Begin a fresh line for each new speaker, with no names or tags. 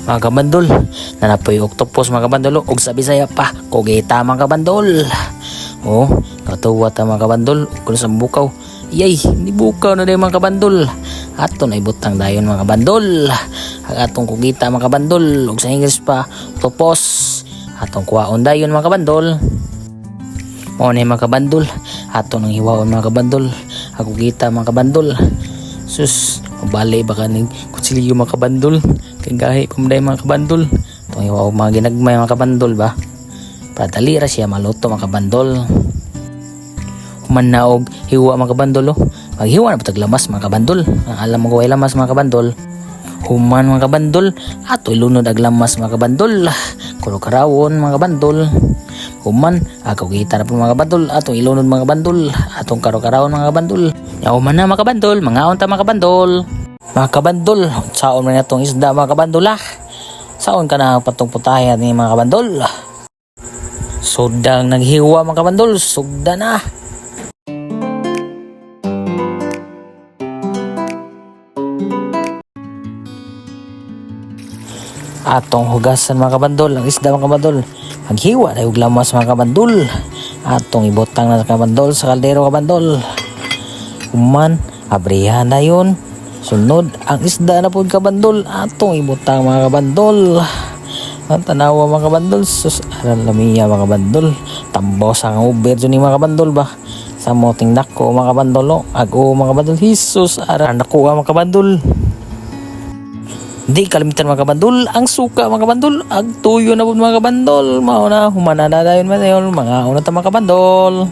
Mga kabandol, nanapoy octopus mga kabandol ug sa Bisaya pa kugita mga kabandol. Oh, katuwa ta mga kabandol kun sa bukaw. Yay, hindi bukaw na day mga kabandol. Aton ay butang dayon mga kabandol. Ang atong kugita mga kabandol ug sa English pa octopus. Atong kuwaon dayon mga kabandol. Mo ni mga kabandol, aton ang hiwaon mga kabandol. Ako kita mga kabandol. Sus, mabali baka ning kutsilyo mga kabandol. Kay gahi kumday mga kabandol. Itong hiwaon mga ginagmay mga kabandol ba. Padali ra siya maluto mga kabandol. Human na og hiwa mga kabandol oh. Maghiwa na patag lamas mga kabandol. Ang alam mo kung lamas mga kabandol. Human mga kabandol, ato ilunod ag lamas mga kabandol. Kulo karawon mga kabandol. Human, ako kita na po mga kabandol. Atong ilunod mga kabandol. Atong karo-karawon mga kabandol. Human na mga kabandol, mga unta mga kabandol. Mga kabandol, saon man natong isda mga kabandol ah. Saon ka na patong putahe ni mga kabandol. Sudang naghiwa mga kabandol, sugda na. Atong hugasan mga kabandol ang isda mga kabandol. Maghiwa na yung lamas mga kabandol. Atong ibutang na kabandol sa kaldero kabandol. Human, abrihan na yun. Sunod ang isda na po kabandol. Atong ibutang mga kabandol. Ang tanawa mga kabandol. Sus, aral lamiya mga kabandol. Tambos ang uber dyan mga kabandol ba. Sa moting nako mga kabandol no. Ago mga kabandol. Jesus, aral nakuha mga kabandol. Di kalimitan mga kabandol, ang suka mga kabandol, ag tuyo na po mga kabandol, mauna, humana na dayon mga una ta mga kabandol.